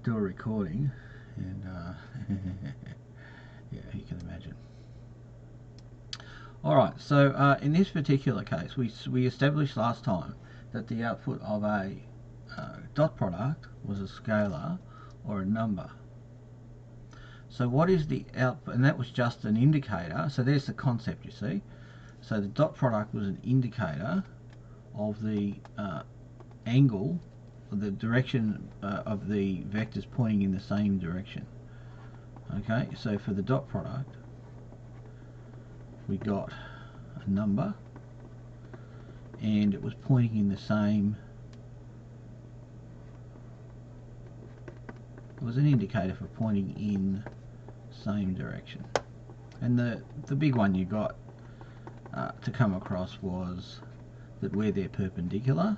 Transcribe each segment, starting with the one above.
do a recording, and yeah, you can imagine. Alright, so in this particular case, we established last time that the output of a dot product was a scalar or a number. So what is the output? And that was just an indicator. So there's the concept, you see. So the dot product was an indicator of the angle, the direction of the vectors pointing in the same direction. Okay, so for the dot product, we got a number, and it was pointing in the same. It was an indicator for pointing in same direction. And the big one you got to come across was that where they're perpendicular,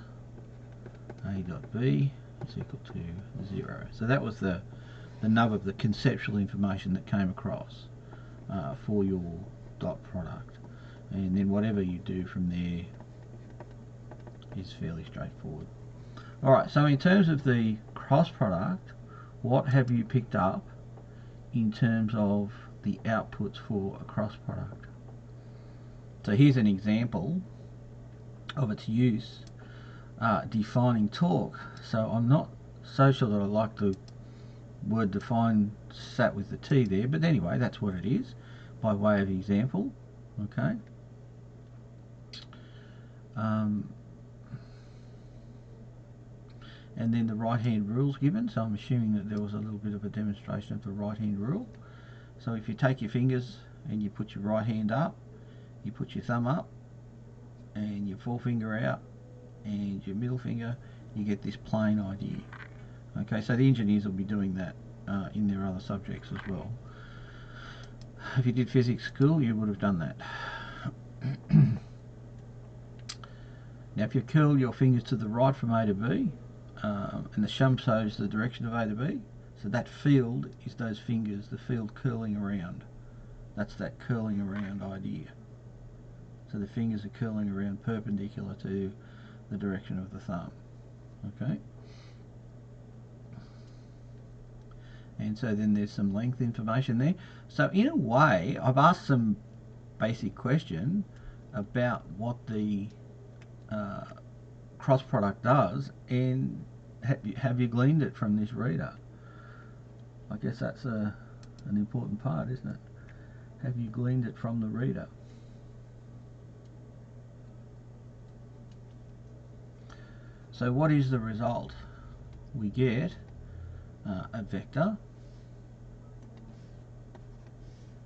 a dot b is equal to 0. So that was the nub of the conceptual information that came across for your dot product. And then whatever you do from there is fairly straightforward. Alright, so in terms of the cross product, what have you picked up in terms of the outputs for a cross product? So here's an example of its use defining torque. So I'm not so sure that I like the word define sat with the T there, but anyway, that's what it is by way of example. Okay. And then the right hand rule's given, so I'm assuming that there was a little bit of a demonstration of the right hand rule. So if you take your fingers and you put your right hand up, you put your thumb up and your forefinger out and your middle finger, you get this plane idea. Okay, so the engineers will be doing that in their other subjects as well. If you did physics school, you would have done that. Now if you curl your fingers to the right from A to B, and the shum shows the direction of A to B, so that field is those fingers, the field curling around. That's that curling around idea. So the fingers are curling around perpendicular to the direction of the thumb. Okay. And so then there's some length information there. So in a way, I've asked some basic question about what the cross product does, and have you gleaned it from this reader? I guess that's an important part, isn't it? Have you gleaned it from the reader? So what is the result? We get a vector,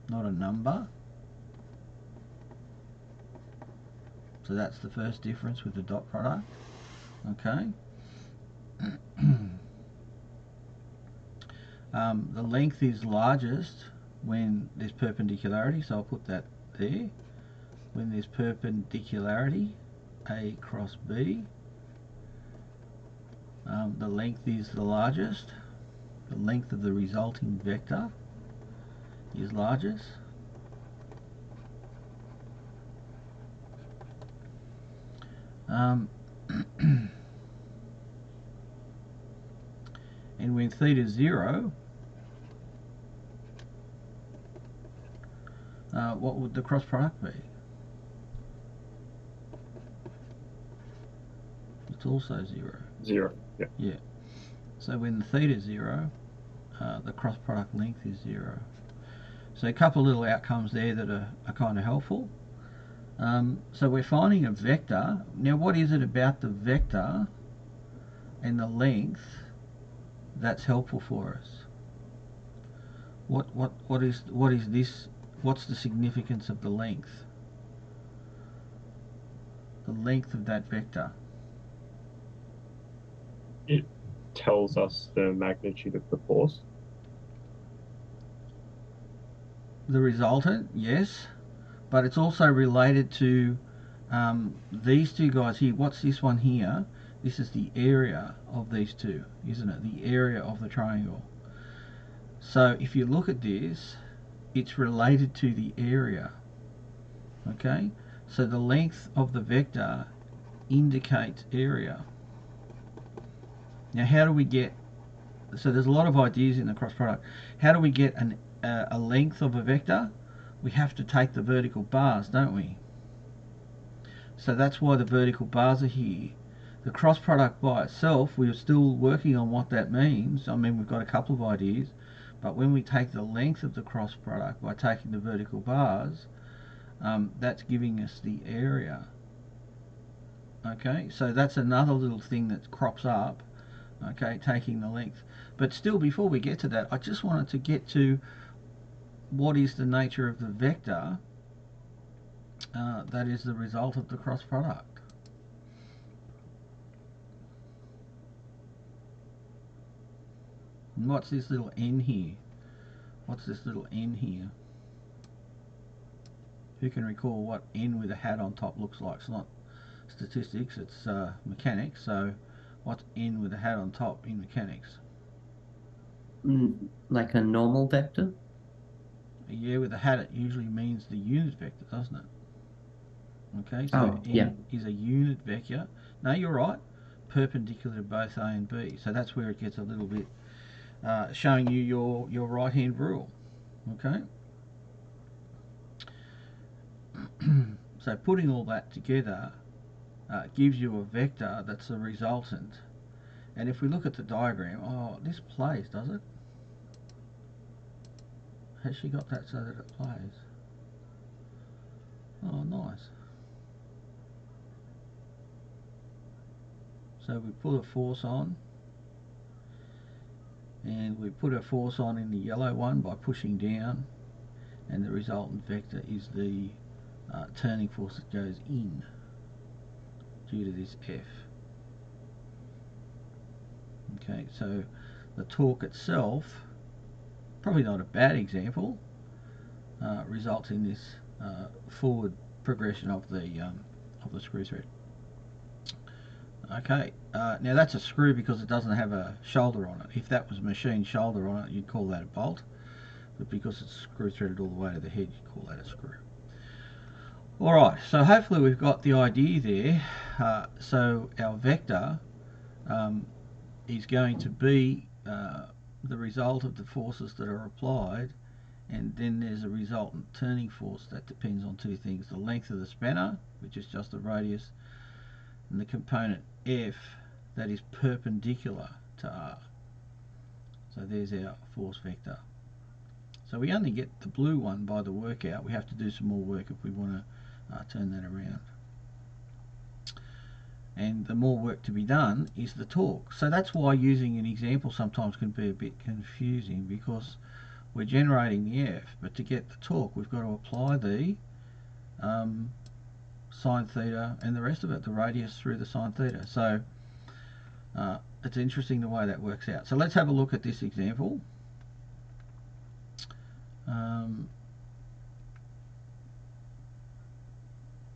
not a number. So that's the first difference with the dot product. Okay. The length is largest when there's perpendicularity, so I'll put that there. When there's perpendicularity, A cross B, the length is the largest. The length of the resulting vector is largest. And when theta is 0, what would the cross product be? It's also 0. 0, yeah. Yeah. So when the theta is 0, the cross product length is 0. So a couple of little outcomes there that are kind of helpful. So we're finding a vector. Now what is it about the vector and the length that's helpful for us? What is this? What's the significance of the length? The length of that vector. It tells us the magnitude of the force. The resultant, yes, but it's also related to these two guys here. What's this one here? This is the area of these two, isn't it? The area of the triangle. So if you look at this, it's related to the area. Okay, so the length of the vector indicates area. Now how do we get so there's a lot of ideas in the cross product. How do we get a length of a vector? We have to take the vertical bars, don't we? So that's why the vertical bars are here. The cross product by itself, we're still working on what that means. I mean, we've got a couple of ideas, but when we take the length of the cross product by taking the vertical bars, that's giving us the area. Okay, so that's another little thing that crops up. Okay, taking the length. But still, before we get to that, I just wanted to get to what is the nature of the vector that is the result of the cross product. And what's this little n here? What's this little n here? Who can recall what n with a hat on top looks like? It's not statistics, it's mechanics. So what's n with a hat on top in mechanics? Like a normal vector? Yeah, with a hat it usually means the unit vector, doesn't it? Okay, so Oh, n yeah. is a unit vector. No, you're right. Perpendicular to both A and B. So that's where it gets a little bit showing you your right hand rule. Okay. So putting all that together gives you a vector that's a resultant. And if we look at the diagram, oh, this plays, does it? Has she got that so that it plays? Oh, nice. So we put a force on, and we put a force on in the yellow one by pushing down, and the resultant vector is the turning force that goes in due to this F. Okay, so the torque itself, probably not a bad example, results in this forward progression of the screw thread. Okay, now that's a screw because it doesn't have a shoulder on it. If that was a machine shoulder on it, you'd call that a bolt, but because it's screw threaded all the way to the head, you'd call that a screw. Alright, so hopefully we've got the idea there. So our vector is going to be the result of the forces that are applied, and then there's a resultant turning force that depends on two things: the length of the spanner, which is just the radius, and the component F that is perpendicular to R. So there's our force vector. So we only get the blue one by the workout. We have to do some more work if we want to turn that around. And the more work to be done is the torque. So that's why using an example sometimes can be a bit confusing, because we're generating the F, but to get the torque we've got to apply the sine theta and the rest of it, the radius through the sine theta. So it's interesting the way that works out. So let's have a look at this example.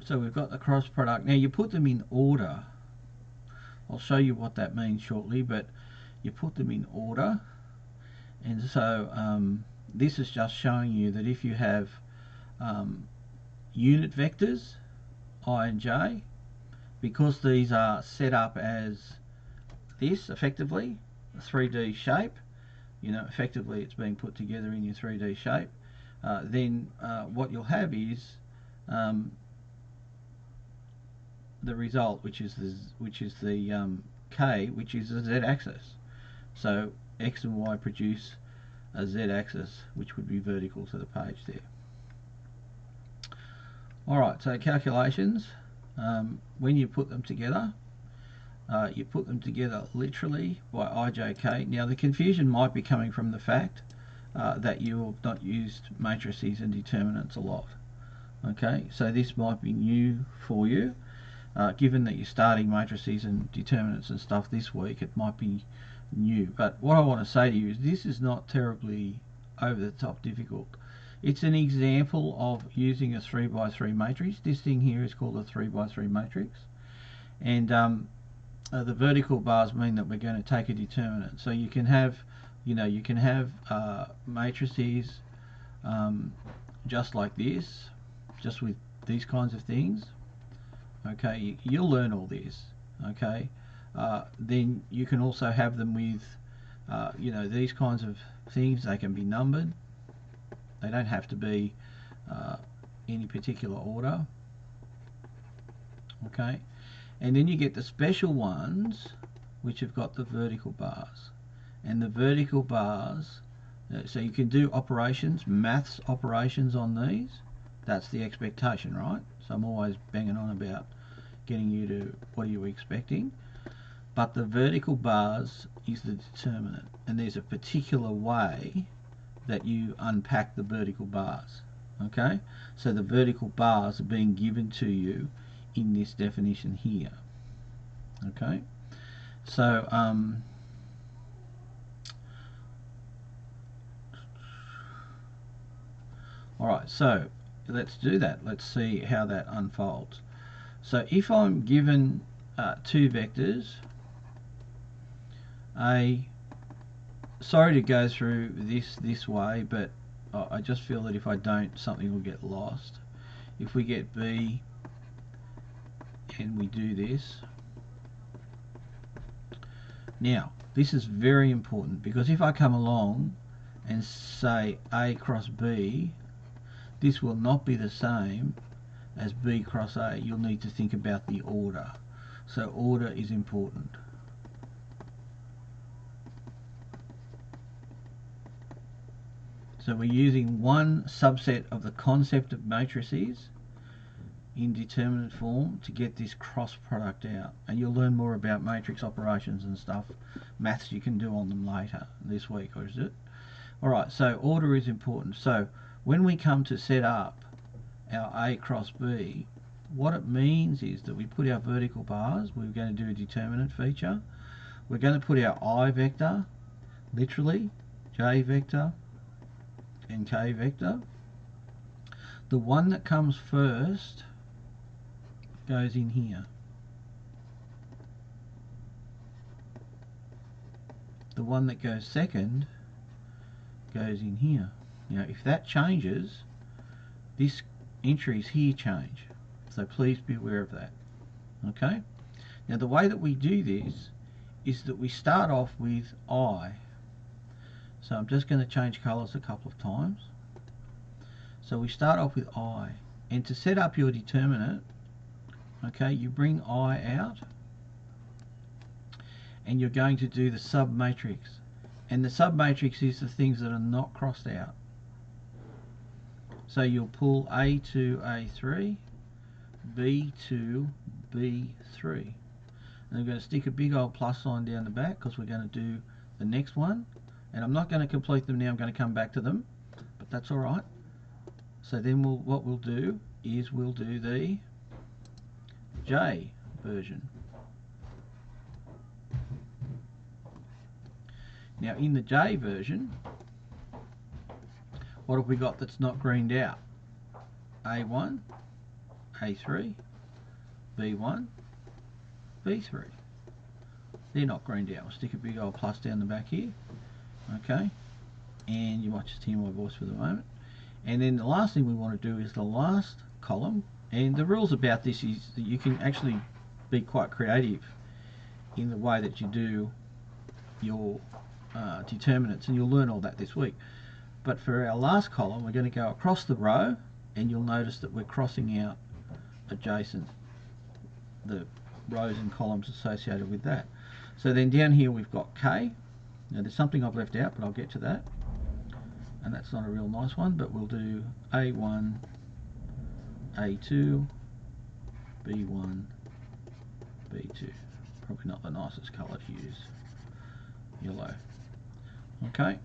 So we've got the cross product. Now you put them in order. I'll show you what that means shortly, but you put them in order. And so this is just showing you that if you have unit vectors, I and j, because these are set up as this, effectively, a 3D shape, you know, effectively it's being put together in your 3D shape, then what you'll have is the result, which is the k, which is the z-axis. So x and y produce a z-axis, which would be vertical to the page there. Alright, so calculations, when you put them together literally by ijk. Now the confusion might be coming from the fact that you have not used matrices and determinants a lot. Okay, so this might be new for you. Given that you're starting matrices and determinants and stuff this week, it might be new. But what I want to say to you is this is not terribly over the top difficult. It's an example of using a 3x3 matrix. This thing here is called a 3x3 matrix, and the vertical bars mean that we're going to take a determinant. So you can have, you can have matrices just like this, just with these kinds of things. Okay, you'll learn all this. Okay, then you can also have them with You know, these kinds of things, they can be numbered. They don't have to be any particular order. Okay, and then you get the special ones which have got the vertical bars, and the vertical bars, so you can do operations, maths operations on these. That's the expectation, right? So I'm always banging on about getting you to what are you expecting, but the vertical bars is the determinant, and there's a particular way that you unpack the vertical bars. Okay, so the vertical bars are being given to you in this definition here. Okay, so alright, so let's do that. Let's see how that unfolds. So if I'm given two vectors, sorry to go through this way, but I just feel that if I don't, something will get lost. If we get B and we do this, now this is very important, because if I come along and say A cross B, this will not be the same as B cross A. You'll need to think about the order. So order is important. So we're using one subset of the concept of matrices in determinant form to get this cross product out, and you'll learn more about matrix operations and stuff, maths you can do on them later this week, or is it? Alright, so order is important. So when we come to set up our A cross B, what it means is that we put our vertical bars, we're going to do a determinant feature, we're going to put our I vector, literally, J vector and K vector. The one that comes first goes in here. The one that goes second goes in here. Now if that changes, this entries here change, so please be aware of that. Okay, now the way that we do this is that we start off with I. So I'm just going to change colors a couple of times. So we start off with I, and to set up your determinant, okay, you bring I out and you're going to do the submatrix, and the submatrix is the things that are not crossed out. So you'll pull A2, A3, B2, B3, and I'm going to stick a big old plus sign down the back because we're going to do the next one, and I'm not going to complete them now, I'm going to come back to them, but that's alright. So then what we'll do is we'll do the J version. Now in the J version, what have we got that's not greened out? A1, A3, B1, B3. They're not greened out. We'll stick a big old plus down the back here. Okay, and you might just hear my voice for the moment. And then the last thing we want to do is the last column, and the rules about this is that you can actually be quite creative in the way that you do your determinants, and you'll learn all that this week. But for our last column, we're going to go across the row, and you'll notice that we're crossing out adjacent, the rows and columns associated with that. So then down here we've got K. Now there's something I've left out, but I'll get to that, and that's not a real nice one, but we'll do A1, A2, B1, B2. Probably not the nicest colour to use, yellow. Okay,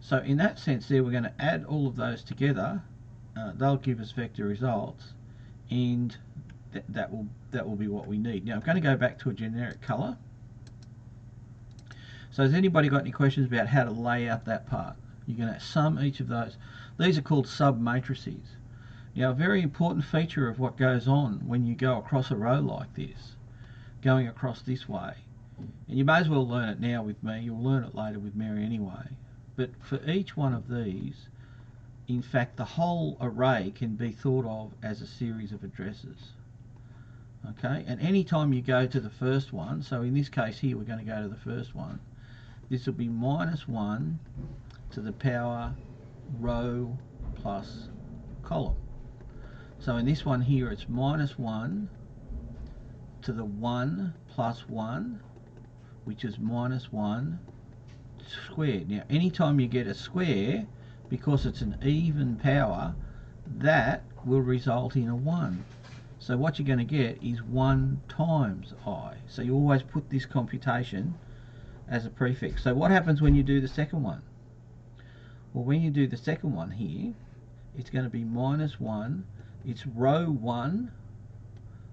so in that sense there, we're going to add all of those together. They'll give us vector results, and that will be what we need. Now I'm going to go back to a generic colour. So has anybody got any questions about how to lay out that part? You're going to sum each of those. These are called submatrices. Now a very important feature of what goes on when you go across a row like this, going across this way, and you may as well learn it now with me, you'll learn it later with Mary anyway, but for each one of these, in fact the whole array can be thought of as a series of addresses. Okay, and any time you go to the first one, so in this case here we're going to go to the first one, this will be minus 1 to the power row plus column. So in this one here, it's minus 1 to the 1 plus 1, which is minus 1 squared. Now, anytime you get a square, because it's an even power, that will result in a 1. So what you're going to get is 1 times I. So you always put this computation as a prefix. So what happens when you do the second one? Well, when you do the second one here, it's going to be minus 1. It's row 1,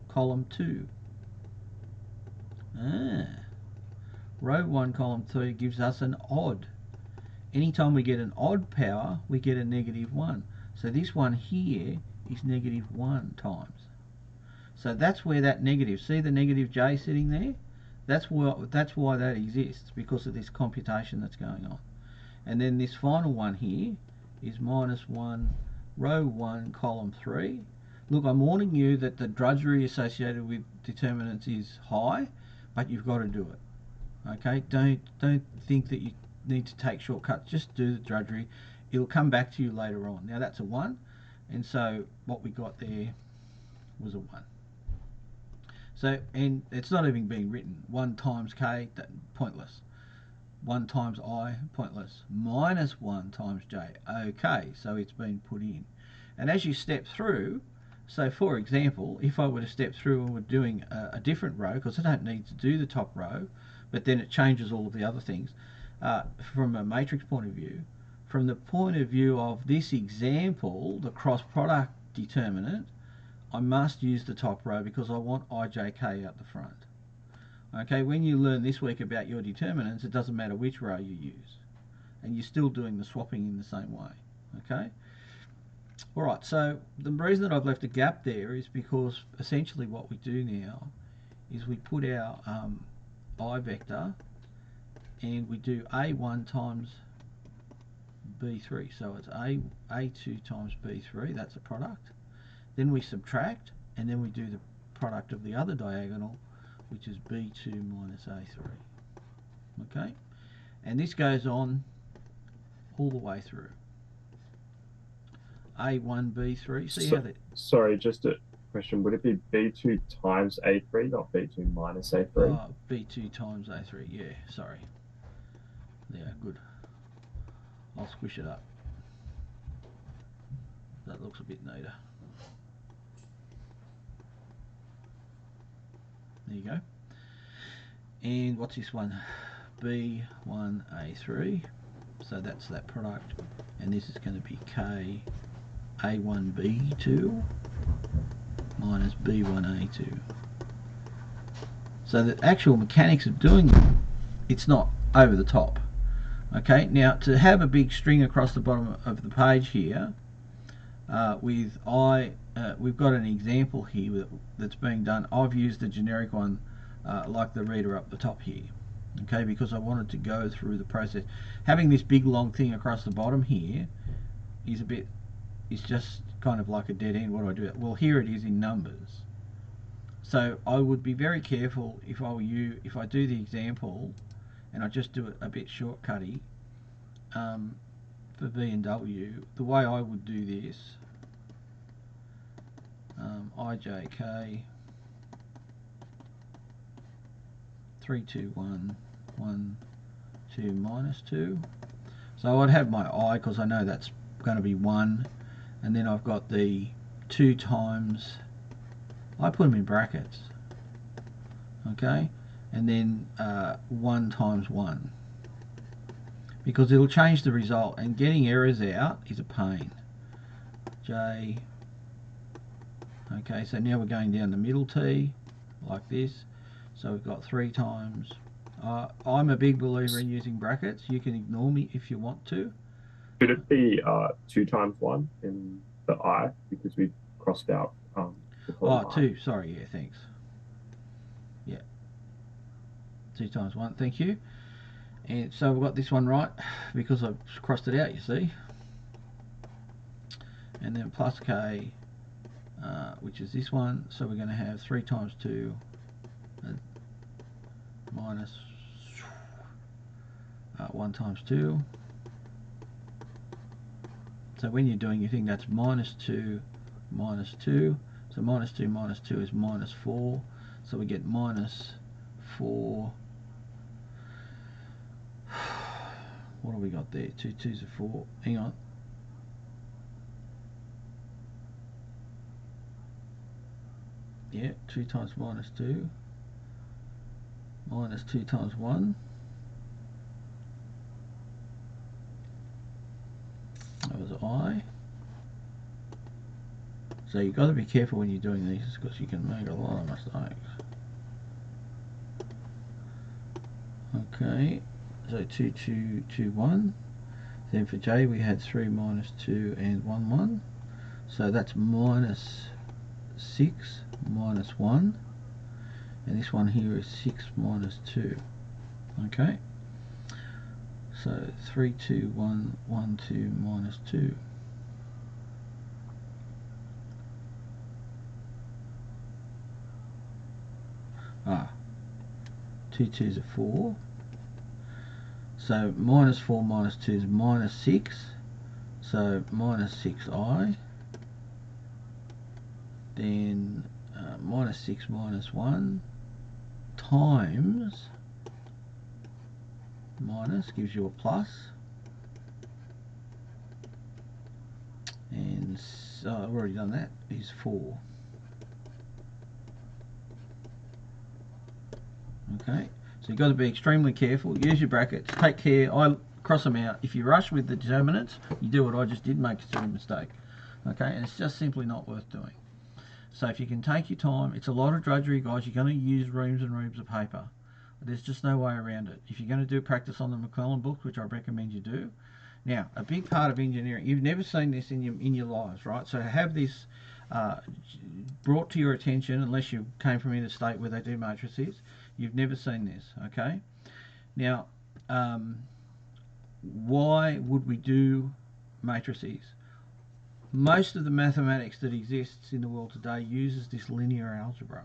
column 2. Row 1, column 2 gives us an odd. Anytime we get an odd power, we get a negative 1. So this one here is negative 1 times. So that's where that negative, see the negative j sitting there? That's why that exists, because of this computation that's going on. And then this final one here is minus 1, row 1, column 3. Look, I'm warning you that the drudgery associated with determinants is high, but you've got to do it. Okay, don't think that you need to take shortcuts. Just do the drudgery. It'll come back to you later on. Now that's a 1, and so what we got there was a 1. So, and it's not even being written. 1 times k, pointless. 1 times I, pointless. Minus 1 times j, okay, so it's been put in. And as you step through, so for example, if I were to step through and we're doing a different row, because I don't need to do the top row, but then it changes all of the other things, from a matrix point of view, from the point of view of this example, the cross product determinant, I must use the top row because I want ijk out the front. Okay, when you learn this week about your determinants, it doesn't matter which row you use, and you're still doing the swapping in the same way. Okay. Alright, so the reason that I've left a gap there is because essentially what we do now is we put our I vector and we do A1 times B3. So it's A2 times B3, that's a product. Then we subtract, and then we do the product of the other diagonal, which is B2 minus A3. Okay? And this goes on all the way through. A1, B3. See how that... Sorry, just a question. Would it be B2 times A3, not B2 minus A3? Oh, B2 times A3. Yeah, sorry. There, good. I'll squish it up. That looks a bit neater. There you go. And what's this one? B1A3. So that's that product. And this is going to be K A1B2 minus B1A2. So the actual mechanics of doing it, it's not over the top. Okay, now to have a big string across the bottom of the page here, we've got an example here that's being done. I've used the generic one like the reader up the top here, okay, because I wanted to go through the process. Having this big long thing across the bottom here is just kind of like a dead end. What do I do? Well, here it is in numbers. So I would be very careful if I were you, if I do the example and I just do it a bit shortcutty for V and W, the way I would do this, IJK 3, 2, 1, 1, 2, minus 2. So I'd have my I because I know that's going to be 1, and then I've got the 2 times, I put them in brackets, okay, and then 1 times 1, because it'll change the result, and getting errors out is a pain. J, okay, so now we're going down the middle T like this. So we've got 3 times. I'm a big believer in using brackets. You can ignore me if you want to. Should it be 2 times 1 in the I, because we crossed out the column I? 2, sorry, yeah, thanks. Yeah, 2 times 1, thank you. And so we've got this one right because I've crossed it out, you see. And then plus K, which is this one. So we're going to have 3 times 2 minus 1 times 2. So when you're doing your thing, that's minus 2, minus 2. So minus 2 minus 2 is minus 4. So we get minus 4. What have we got there? 2 2s are 4. Hang on. Yeah, 2 times minus 2. Minus 2 times 1. That was I. So you've got to be careful when you're doing these because you can make a lot of mistakes. Okay, so 2 2 2 1. Then for J we had 3 minus 2 and 1 1. So that's minus 6 minus 1. And this one here is 6 minus 2. Okay. So 3 2 1 1 2 minus 2. Ah, 2 2s are 4. So minus 4 minus 2 is minus 6. So minus 6i. Then minus 6 minus 1 times minus gives you a plus. And so I've already done that, is 4. Okay, so you've got to be extremely careful. Use your brackets. Take care. I cross them out. If you rush with the determinants, you do what I just did, make a silly mistake. Okay, and it's just simply not worth doing. So if you can take your time, it's a lot of drudgery, guys. You're going to use reams and reams of paper. There's just no way around it. If you're going to do practice on the McClellan books, which I recommend you do. Now, a big part of engineering, you've never seen this in your lives, right? So have this brought to your attention, unless you came from interstate where they do matrices. You've never seen this, okay? Now, why would we do matrices? Most of the mathematics that exists in the world today uses this linear algebra.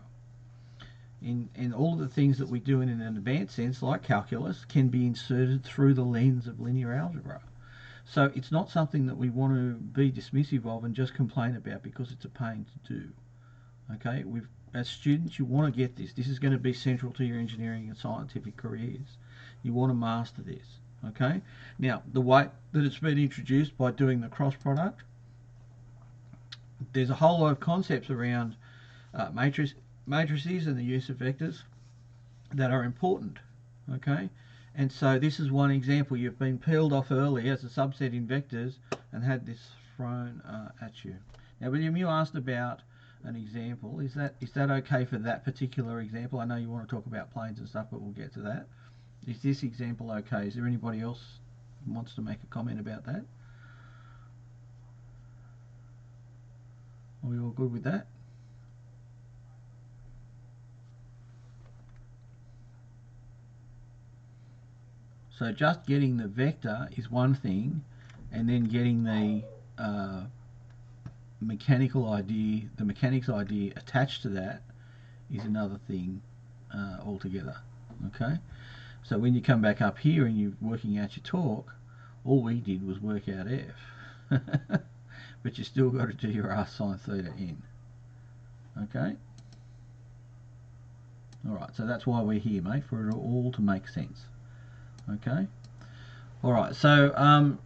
And all of the things that we do in an advanced sense, like calculus, can be inserted through the lens of linear algebra. So it's not something that we want to be dismissive of and just complain about because it's a pain to do. Okay, as students, you want to get this. This is going to be central to your engineering and scientific careers. You want to master this. Okay, now the way that it's been introduced by doing the cross product, there's a whole lot of concepts around matrices and the use of vectors that are important. Okay, and so this is one example. You've been peeled off early as a subset in vectors and had this thrown at you. Now, William, you asked about an example. Is that okay for that particular example? I know you want to talk about planes and stuff, but we'll get to that. Is this example okay? Is there anybody else who wants to make a comment about that? Are we all good with that? So just getting the vector is one thing, and then getting the mechanical idea, the mechanics idea attached to that is another thing altogether. Okay, so when you come back up here and you're working out your torque, all we did was work out F. But you still got to do your R sine theta n. Okay? Alright, so that's why we're here, mate, for it all to make sense. Okay? Alright, so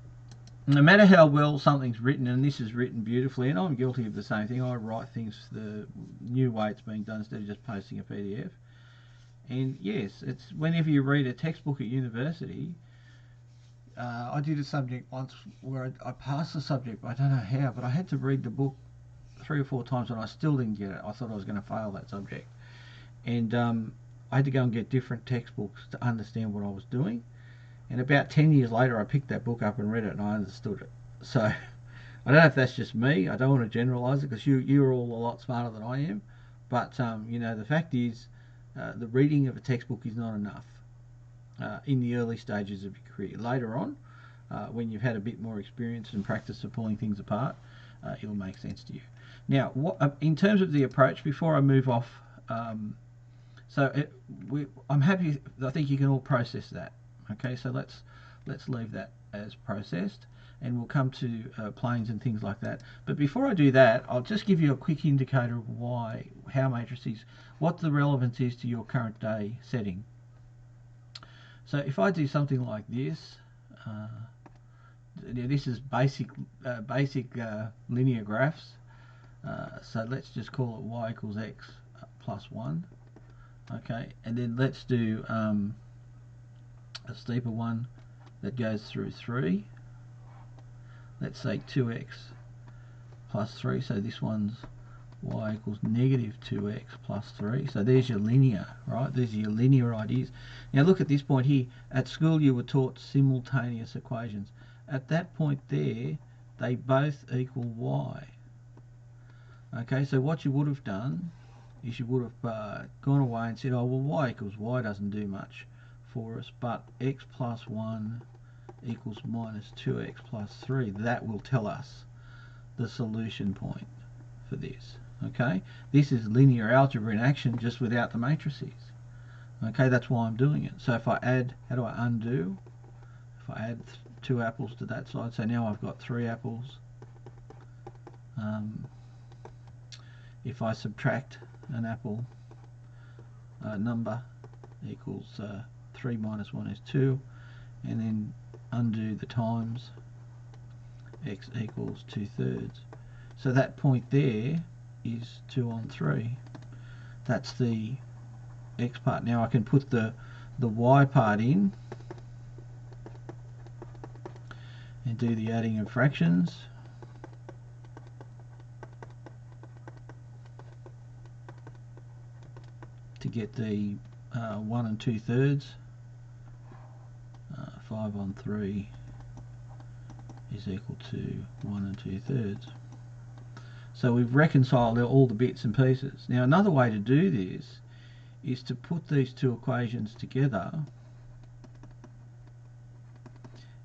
no matter how well something's written, and this is written beautifully, and I'm guilty of the same thing, I write things the new way it's being done instead of just posting a PDF. And yes, it's whenever you read a textbook at university, I did a subject once where I passed the subject, but I don't know how, but I had to read the book 3 or 4 times and I still didn't get it. I thought I was going to fail that subject. And I had to go and get different textbooks to understand what I was doing. And about 10 years later, I picked that book up and read it and I understood it. So I don't know if that's just me. I don't want to generalize it because you're all a lot smarter than I am. But, you know, the fact is the reading of a textbook is not enough. In the early stages of your career. Later on, when you've had a bit more experience and practice of pulling things apart, it'll make sense to you. Now, in terms of the approach, before I move off, I'm happy. I think you can all process that. Okay, so let's let's leave that as processed, and we'll come to planes and things like that. But before I do that, I'll just give you a quick indicator of how matrices, what the relevance is to your current day setting. So if I do something like this, this is basic linear graphs. So let's just call it y equals x plus 1. Okay, and then let's do a steeper one that goes through 3. Let's say 2x plus 3. So this one's y equals negative 2x plus 3. So there's your linear, right? These are your linear ideas. Now look at this point here. At school you were taught simultaneous equations. At that point there, they both equal y. Okay, so what you would have done is you would have gone away and said, oh, well, y equals y doesn't do much for us, but x plus 1 equals minus 2x plus 3. That will tell us the solution point for this. Okay, this is linear algebra in action, just without the matrices. Okay, that's why I'm doing it. So if I add, how do I undo? If I add 2 apples to that side, so now I've got 3 apples. If I subtract an apple, number equals 3 minus 1 is 2, and then undo the times, x equals 2/3. So that point there is 2 on 3. That's the x part. Now I can put the y part in and do the adding of fractions. To get the 1 and 2/3, 5 on 3 is equal to 1 and 2/3. So we've reconciled all the bits and pieces. Now another way to do this is to put these two equations together,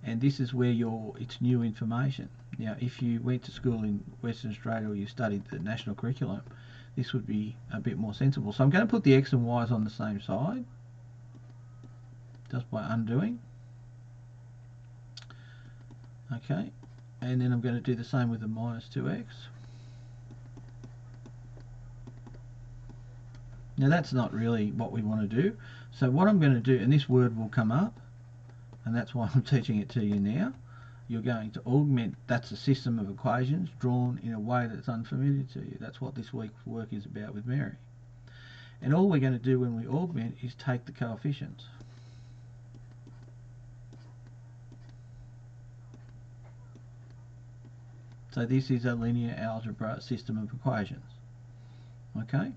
and this is where it's new information. Now if you went to school in Western Australia or you studied the national curriculum, this would be a bit more sensible. So I'm going to put the x and y's on the same side, just by undoing. Okay, and then I'm going to do the same with the minus 2x. Now that's not really what we want to do. So what I'm going to do, and this word will come up, and that's why I'm teaching it to you now. You're going to augment, that's a system of equations drawn in a way that's unfamiliar to you. That's what this week's work is about with Mary. And all we're going to do when we augment is take the coefficients. So this is a linear algebra system of equations. Okay?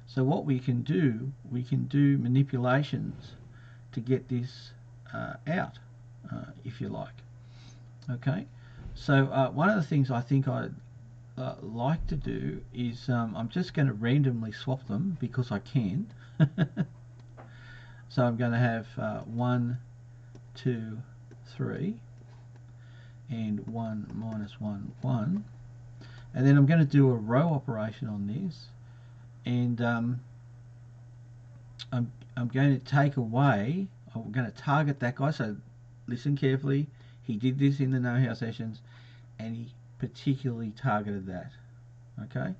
So what we can do manipulations to get this out, if you like. Okay, so one of the things I think I'd like to do is I'm just going to randomly swap them because I can. So I'm going to have 1, 2, 3, and 1 minus 1, 1. And then I'm going to do a row operation on this, and I'm going to take away, I'm going to target that guy, so listen carefully. He did this in the Know How sessions, and he particularly targeted that. Okay,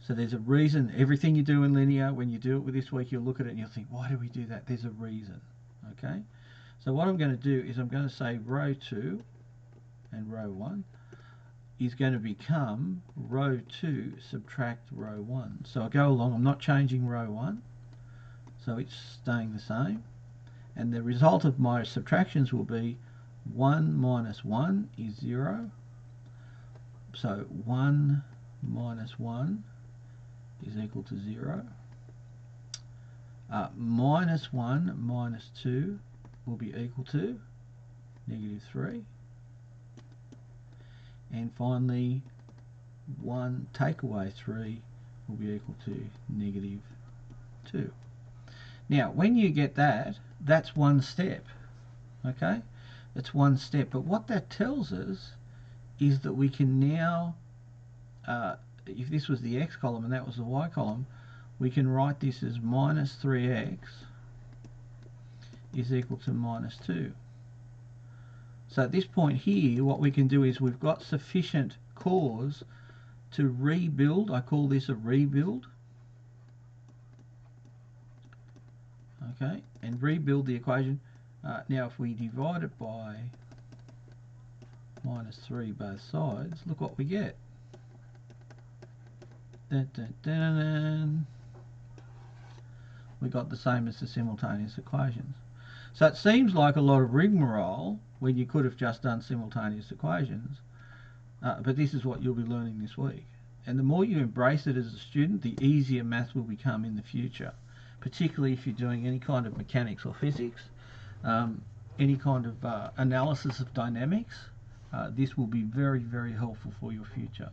so there's a reason. Everything you do in linear, when you do it with this week, you'll look at it and you'll think, why do we do that? There's a reason. Okay, so what I'm going to do is I'm going to say row 2 and row 1 is going to become row 2 subtract row 1. So I go along, I'm not changing row 1, so it's staying the same, and the result of my subtractions will be 1 minus 1 is 0. So 1 minus 1 is equal to 0. Minus 1 minus 2 will be equal to negative 3. And finally, 1 take away 3 will be equal to negative 2. Now, when you get that, that's one step. Okay? It's one step, but what that tells us is that we can now, if this was the x column and that was the y column, we can write this as minus 3x is equal to minus 2. So at this point here, what we can do is we've got sufficient cores to rebuild. I call this a rebuild. Okay, and rebuild the equation. Now if we divide it by -3 both sides, look what we get. Dun, dun, dun. We got the same as the simultaneous equations. So it seems like a lot of rigmarole when you could have just done simultaneous equations, but this is what you'll be learning this week. And the more you embrace it as a student, the easier math will become in the future, particularly if you're doing any kind of mechanics or physics, any kind of analysis of dynamics. This will be very, very helpful for your future.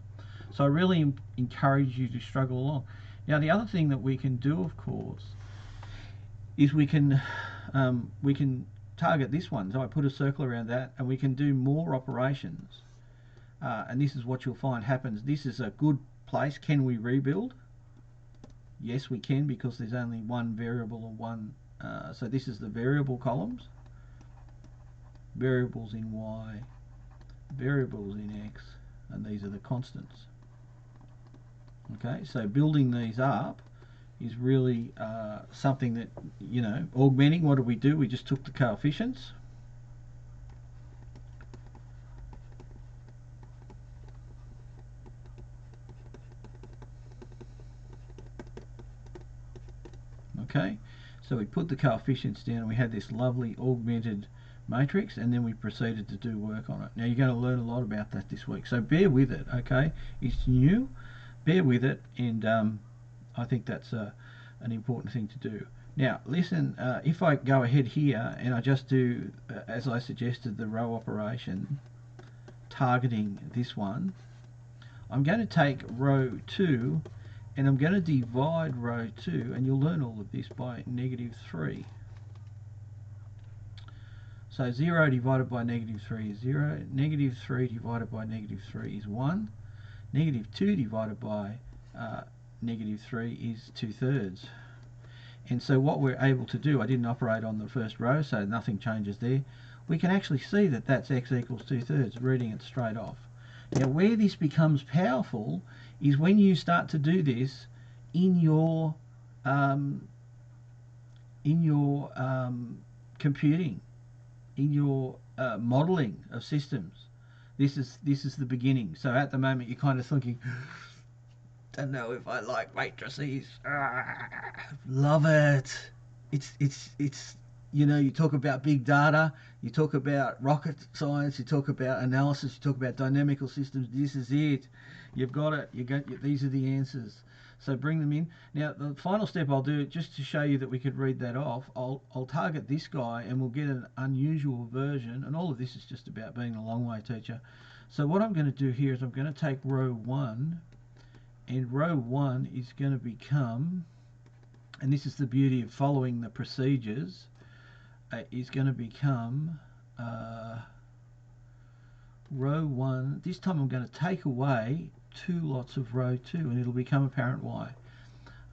So I really encourage you to struggle along. Now the other thing that we can do, of course, is we can target this one. So I put a circle around that, and we can do more operations. And this is what you'll find happens. This is a good place. Can we rebuild? Yes, we can, because there's only one variable and one. So this is the variable columns. Variables in y, variables in x, and these are the constants. Okay, so building these up is really something that, you know, augmenting, what did we do? We just took the coefficients. Okay, so we put the coefficients down and we had this lovely augmented matrix, and then we proceeded to do work on it. Now you're going to learn a lot about that this week, so bear with it. Okay, it's new, bear with it, and I think that's an important thing to do. Now listen, if I go ahead here and I just do, as I suggested, the row operation targeting this one, I'm going to take row 2 and I'm going to divide row 2, and you'll learn all of this, by -3. So 0 divided by -3 is 0, -3 divided by -3 is 1, -2 divided by -3 is 2/3. And so what we're able to do, I didn't operate on the first row, so nothing changes there. We can actually see that that's x equals 2/3, reading it straight off. Now where this becomes powerful is when you start to do this in your computing, in your modeling of systems. This is the beginning. So at the moment you're kind of thinking, don't know if I like matrices. Love it. It's you know, you talk about big data, you talk about rocket science, you talk about analysis, you talk about dynamical systems. This is it. You've got it. These are the answers. So bring them in. Now the final step I'll do, just to show you that we could read that off, I'll target this guy and we'll get an unusual version, and all of this is just about being a long way teacher. So what I'm going to do here is I'm going to take row 1, and row 1 is going to become, and this is the beauty of following the procedures, is going to become row 1. This time I'm going to take away 2 lots of row 2, and it'll become apparent why.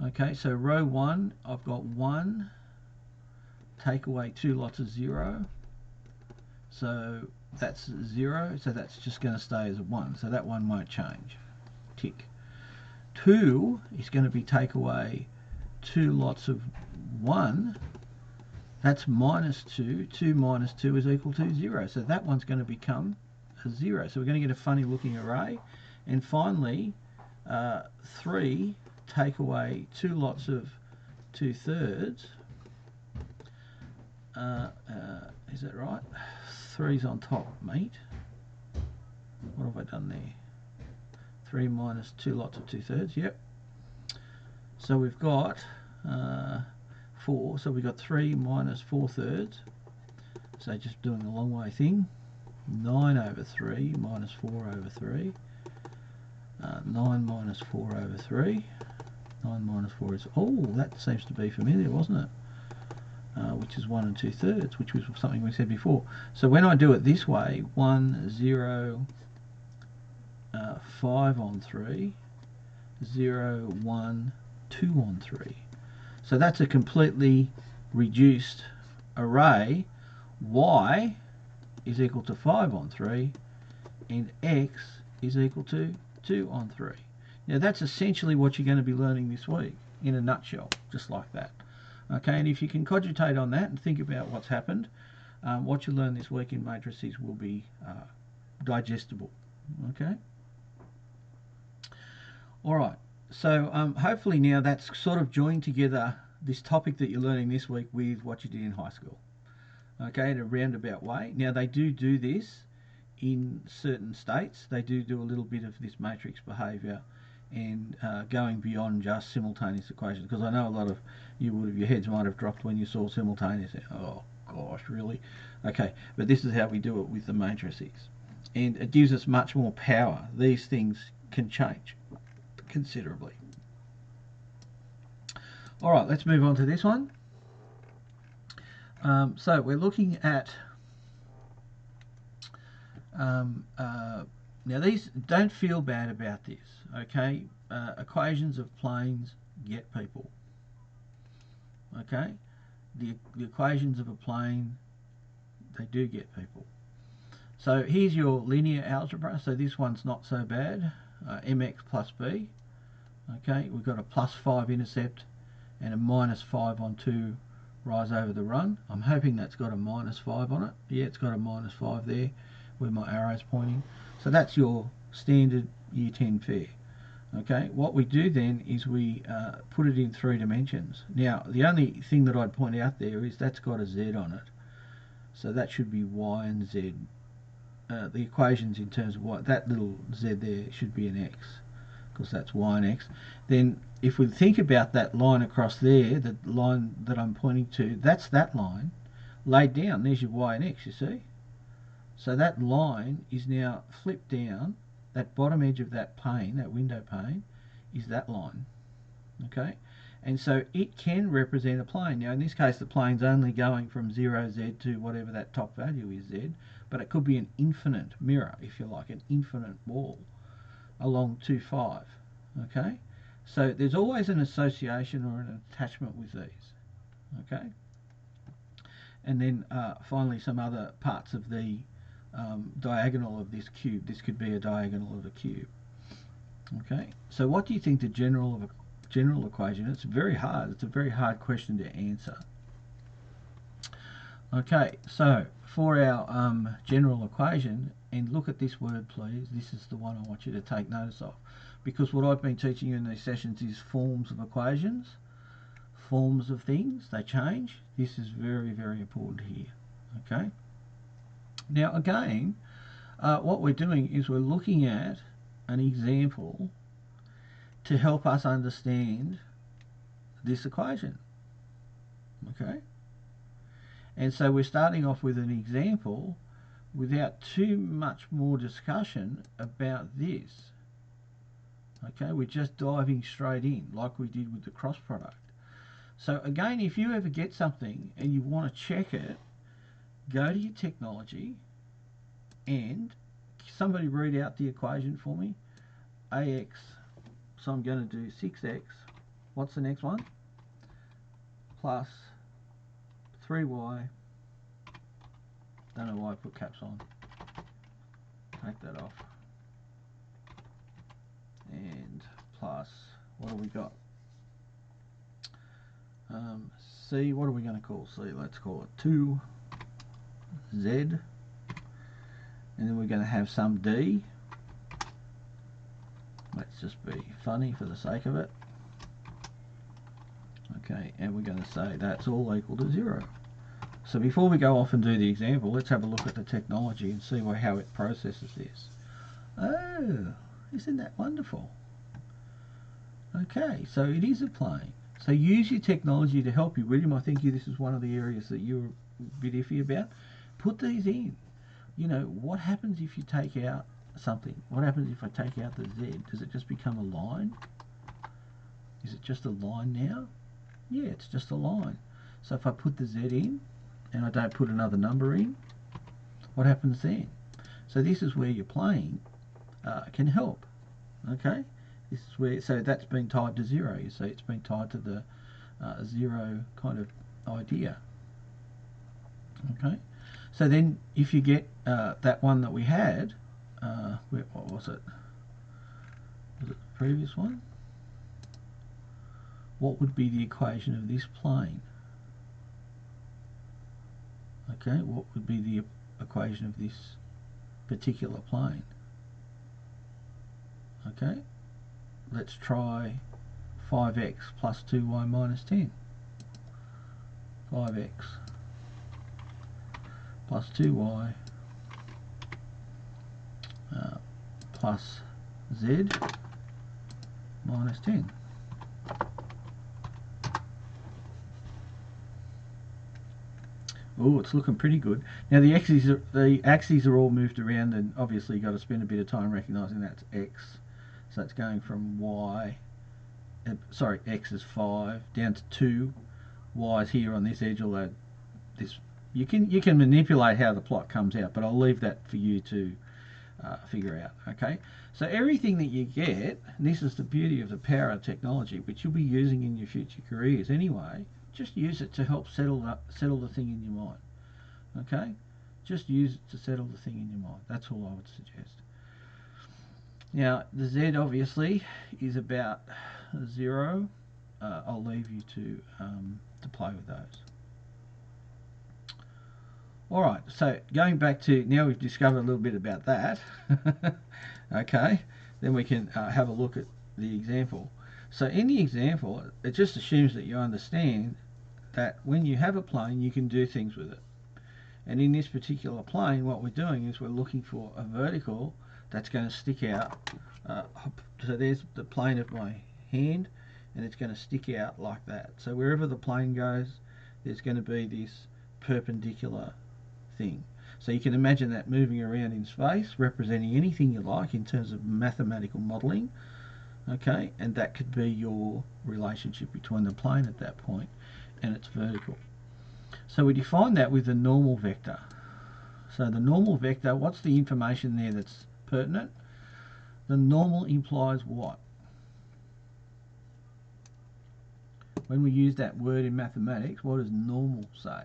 Okay, so row 1, I've got 1, take away 2 lots of 0, so that's 0, so that's just going to stay as a 1, so that one won't change. Tick. 2 is going to be take away 2 lots of 1, that's -2, 2 minus 2 is equal to 0, so that one's going to become a 0, so we're going to get a funny looking array. And finally 3, take away 2 lots of 2/3, is that right? 3's on top, mate. What have I done there? 3 minus 2 lots of 2/3, yep. So we've got 4, so we've got 3 minus 4/3, so just doing the long way thing, 9/3 minus 4/3, 9 minus 4/3, 9 minus 4 is, oh, that seems to be familiar, wasn't it? Which is 1 2/3, which was something we said before. So when I do it this way, 1 0 5 on 3, 0 1 2 on 3. So that's a completely reduced array. Why? is equal to 5 on 3, and x is equal to 2 on 3. Now that's essentially what you're going to be learning this week, in a nutshell, just like that. Okay, and if you can cogitate on that and think about what's happened, what you learn this week in matrices will be digestible. Okay. All right. So hopefully now that's sort of joined together this topic that you're learning this week with what you did in high school. Okay, in a roundabout way. Now they do this in certain states. They do a little bit of this matrix behaviour and going beyond just simultaneous equations, because I know a lot of your heads might have dropped when you saw simultaneous. Oh gosh, really? Okay, but this is how we do it with the matrices, and it gives us much more power. These things can change considerably. All right, let's move on to this one. So we're looking at now these, don't feel bad about this, okay? Equations of planes get people, okay? The equations of a plane, they do get people. So here's your linear algebra. So this one's not so bad. Mx plus b, okay? We've got a plus 5 intercept and a minus 5 on 2 rise over the run. I'm hoping that's got a minus 5 on it. Yeah, it's got a minus 5 there where my arrow's pointing. So that's your standard year 10 fare. Okay, what we do then is we put it in 3 dimensions. Now the only thing that I'd point out there is that's got a z on it, so that should be y and z. The equations in terms of what that little z there should be an x, because that's y and x. Then if we think about that line across there, the line that I'm pointing to, that's that line laid down. There's your y and x, you see. So that line is now flipped down. That bottom edge of that pane, that window pane, is that line. Okay, and so it can represent a plane. Now in this case the plane's only going from 0z to whatever that top value is, z, but it could be an infinite mirror, if you like, an infinite wall along 2, 5. Okay, so there's always an association or an attachment with these. Okay, and then finally some other parts of the diagonal of this cube. This could be a diagonal of a cube. Okay, so what do you think the general equation? It's very hard. It's a very hard question to answer. Okay, so for our general equation, and look at this word please, this is the one I want you to take notice of, because what I've been teaching you in these sessions is forms of equations, forms of things, they change. This is very, very important here. Okay, now again, what we're doing is we're looking at an example to help us understand this equation. Okay, and so we're starting off with an example without too much more discussion about this. Okay, we're just diving straight in like we did with the cross product. So again, if you ever get something and you want to check it, go to your technology and somebody read out the equation for me. AX, so I'm going to do 6x, what's the next one? Plus 3y, don't know why I put caps on, take that off, and plus, what do we got? C, what are we going to call C? Let's call it 2z, and then we're going to have some d. Let's just be funny for the sake of it. Okay, and we're going to say that's all equal to 0. So before we go off and do the example, let's have a look at the technology and see how it processes this. Oh, isn't that wonderful? Okay, so it is a plane. So use your technology to help you. William, I think this is one of the areas that you're a bit iffy about. Put these in. You know, what happens if you take out something? What happens if I take out the z? Does it just become a line? Is it just a line now? Yeah, it's just a line. So if I put the z in and I don't put another number in, what happens then? So this is where your playing can help. Okay, this is where, so that's been tied to 0. You see, it's been tied to the 0 kind of idea. Okay, So then if you get that one that we had, what was it? Was it the previous one? What would be the equation of this plane? Okay, what would be the equation of this particular plane? Okay, let's try 5x plus 2y minus 10. 5x plus 2y plus z minus 10. Oh, it's looking pretty good. Now the axes are all moved around, and obviously you've got to spend a bit of time recognising that's x. So it's going from y, sorry, x is 5 down to 2. Y is here on this edge, although this you can manipulate how the plot comes out, but I'll leave that for you to figure out. Okay, so everything that you get, and this is the beauty of the power of technology, which you'll be using in your future careers anyway. Just use it to help settle the thing in your mind. Okay, just use it to settle the thing in your mind. That's all I would suggest. Now the Z obviously is about 0. I'll leave you to play with those. Alright, so going back to, now we've discovered a little bit about that. Okay, then we can have a look at the example. So in the example, it just assumes that you understand that when you have a plane, you can do things with it. And in this particular plane, what we're doing is we're looking for a vertical that's going to stick out. So there's the plane of my hand, and it's going to stick out like that. So wherever the plane goes, there's going to be this perpendicular thing. So you can imagine that moving around in space, representing anything you like in terms of mathematical modelling. Okay, and that could be your relationship between the plane at that point and its vertical. So we define that with the normal vector. So the normal vector, what's the information there that's pertinent? The normal implies what? When we use that word in mathematics, what does normal say?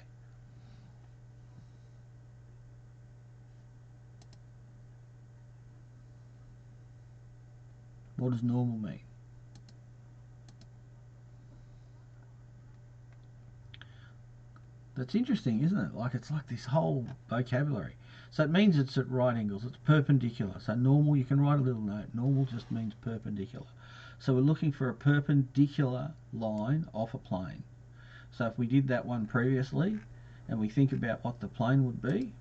What does normal mean? That's interesting, isn't it? Like, it's like this whole vocabulary. So it means it's at right angles, it's perpendicular. So normal, you can write a little note. Normal just means perpendicular. So we're looking for a perpendicular line off a plane. So if we did that one previously, and we think about what the plane would be,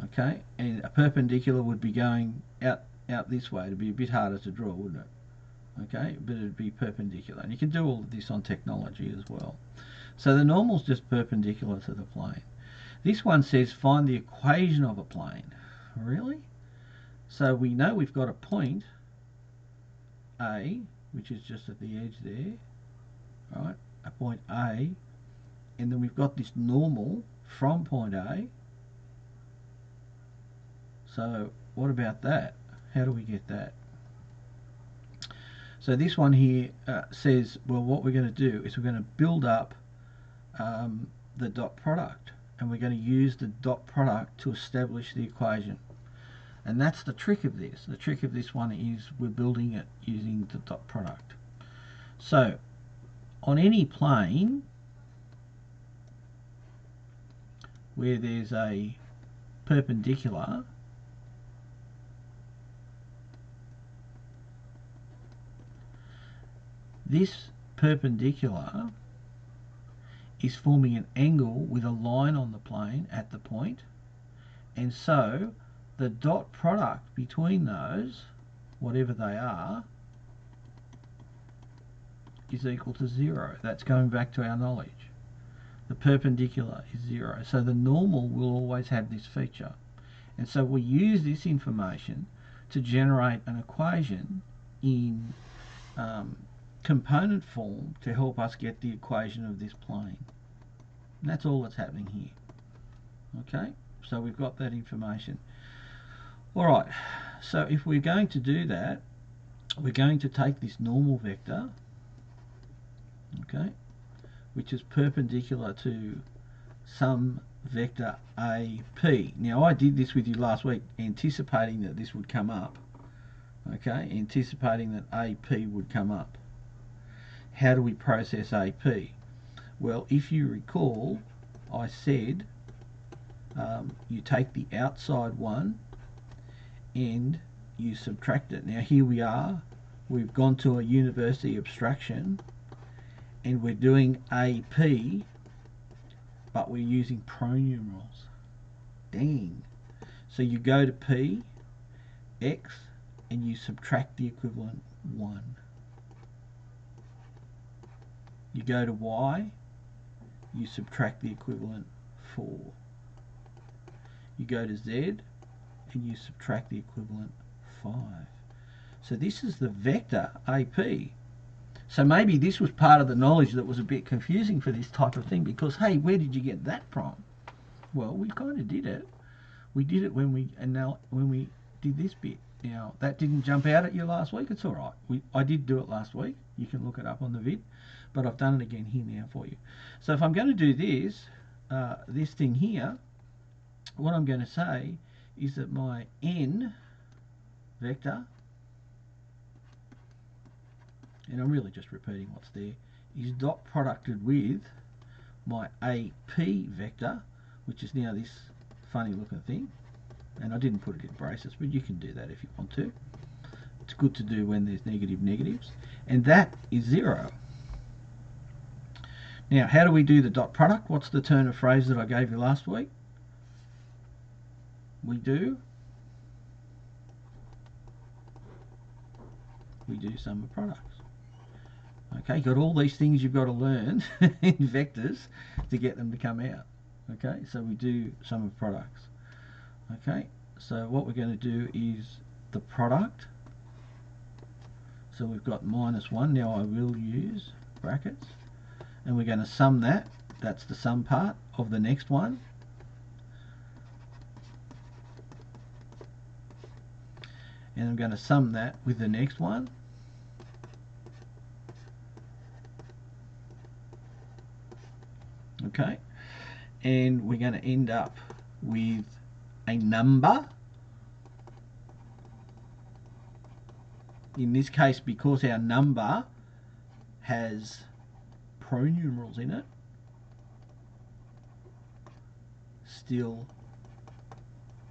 okay, and a perpendicular would be going out this way. It'd be a bit harder to draw, wouldn't it? Okay, but it'd be perpendicular. And you can do all of this on technology as well. So the normal's just perpendicular to the plane. This one says find the equation of a plane. Really? So we know we've got a point A, which is just at the edge there, right? A point A, and then we've got this normal from point A. So what about that? How do we get that? So this one here says, well, what we're going to do is we're going to build up the dot product, and we're going to use the dot product to establish the equation. And that's the trick of this. The trick of this one is we're building it using the dot product. So on any plane where there's a perpendicular, this perpendicular is forming an angle with a line on the plane at the point, and so the dot product between those, whatever they are, is equal to 0. That's going back to our knowledge. The perpendicular is 0. So the normal will always have this feature. And so we use this information to generate an equation in component form to help us get the equation of this plane. And that's all that's happening here. Okay, so we've got that information. Alright, so if we're going to do that, we're going to take this normal vector, okay, which is perpendicular to some vector AP. Now I did this with you last week, anticipating that this would come up. Okay, anticipating that AP would come up. How do we process AP? Well, if you recall, I said you take the outside one and you subtract it. Now here we are, we've gone to a university abstraction and we're doing AP, but we're using pronumerals. Dang. So you go to P, X, and you subtract the equivalent 1. You go to Y, you subtract the equivalent 4. You go to Z, and you subtract the equivalent 5. So this is the vector AP. So maybe this was part of the knowledge that was a bit confusing for this type of thing, because hey, where did you get that from? Well, we kind of did it. We did it when we did this bit. Now that didn't jump out at you last week. It's all right. I did do it last week. You can look it up on the vid, but I've done it again here now for you. So if I'm going to do this, this thing here, what I'm going to say is that my N vector, and I'm really just repeating what's there, is dot producted with my AP vector, which is now this funny looking thing. And I didn't put it in braces, but you can do that if you want to. It's good to do when there's negatives. And that is 0. Now, how do we do the dot product? What's the turn of phrase that I gave you last week? We do sum of products. Okay, got all these things you've got to learn in vectors to get them to come out. Okay, so we do sum of products. Okay, so what we're going to do is the product. So we've got -1. Now I will use brackets, and we're going to sum that. That's the sum part of the next one. And I'm going to sum that with the next one. Okay, and we're going to end up with a number. In this case, because our number has pronumerals in it, still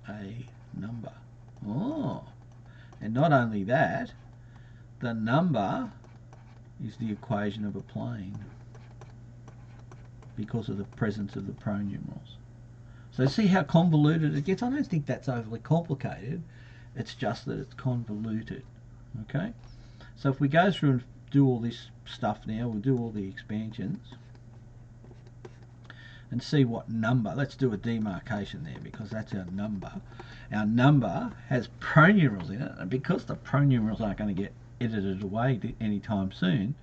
a number. Oh, and not only that, the number is the equation of a plane because of the presence of the pronumerals. So see how convoluted it gets? I don't think that's overly complicated. It's just that it's convoluted. Okay? So if we go through and do all this stuff now, we'll do all the expansions and see what number. Let's do a demarcation there because that's our number. Our number has pronumerals in it, and because the pronumerals aren't going to get edited away anytime soon,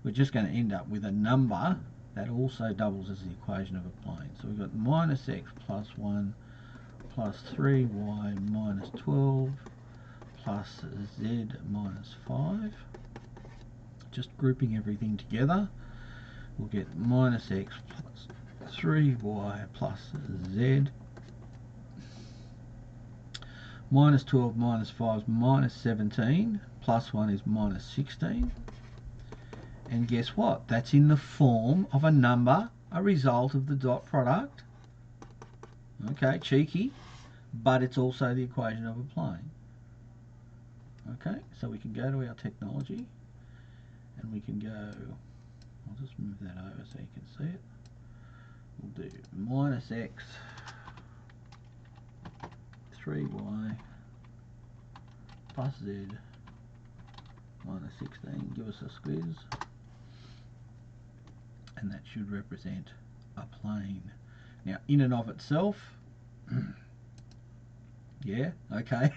we're just going to end up with a number that also doubles as the equation of a plane. So we've got -x plus 1 plus 3y minus 12 plus z minus 5. Just grouping everything together, we'll get -x plus 3y plus z minus 12 minus 5 is minus 17, plus 1 is minus 16. And guess what? That's in the form of a number, a result of the dot product. Okay, cheeky, but it's also the equation of a plane. Okay, so we can go to our technology and we can go, I'll just move that over so you can see it. We'll do -x 3y plus z minus 16, give us a squiz, and that should represent a plane. Now in and of itself, yeah, okay,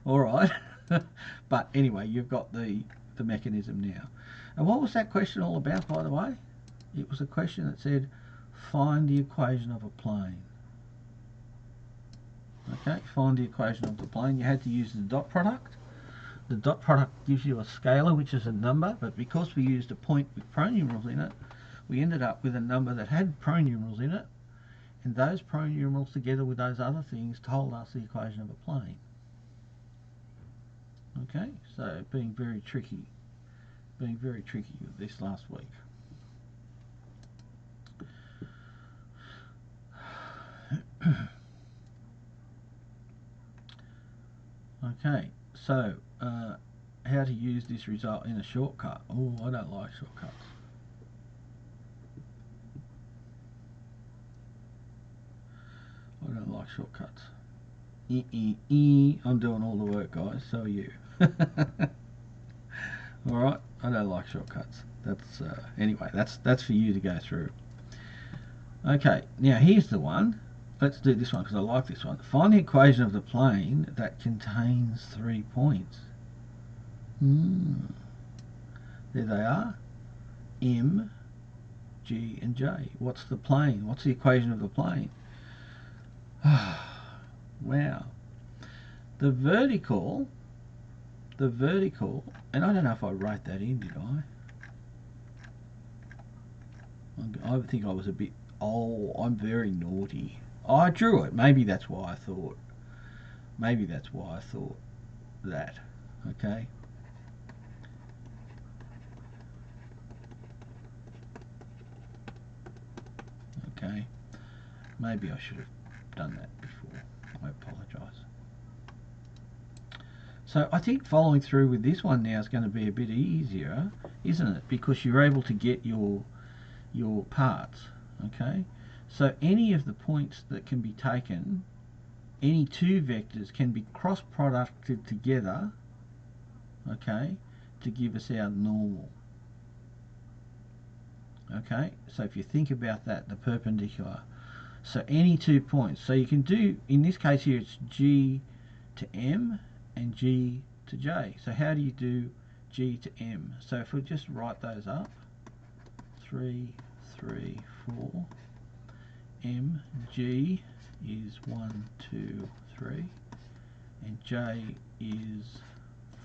alright, but anyway, you've got the mechanism now. And what was that question all about, by the way? It was a question that said find the equation of a plane. Okay, find the equation of the plane. You had to use the dot product. The dot product gives you a scalar, which is a number, but because we used a point with pronumerals in it, we ended up with a number that had pronumerals in it, And those pronumerals together with those other things told us the equation of a plane. Okay, so being very tricky with this last week. Okay, so how to use this result in a shortcut. Oh, I don't like shortcuts. I don't like shortcuts. I'm doing all the work, guys, so are you. Alright, I don't like shortcuts. That's anyway, that's for you to go through. Okay, now here's the one. Let's do this one because I like this one. Find the equation of the plane that contains 3 points. There they are. M, G, and J. What's the plane? What's the equation of the plane? Wow. The vertical, and I don't know if I wrote that in, did I? I think I was a bit, I'm very naughty. Oh, I drew it. Maybe that's why I thought that. Okay. Okay. Maybe I should have done that before. I apologise. So I think following through with this one now is going to be a bit easier, isn't it? Because you're able to get your parts. Okay. So any of the points that can be taken, any two vectors can be cross-producted together, okay, to give us our normal. Okay, so if you think about that, the perpendicular. So any 2 points. So you can do, in this case here, it's G to M and G to J. So how do you do G to M? So if we just write those up, 3, 3, 4. M, G is 1, 2, 3. And J is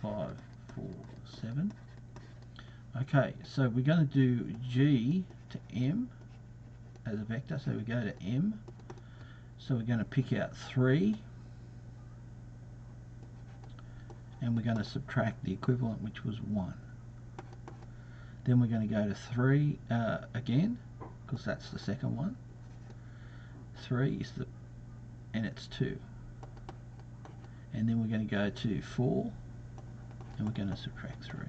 5, 4, 7. Okay, so we're going to do G to M as a vector, so we go to M. So we're going to pick out 3, and we're going to subtract the equivalent, which was 1. Then we're going to go to 3 again, because that's the second one. 3 is and it's 2. And then we're going to go to 4, and we're going to subtract 3.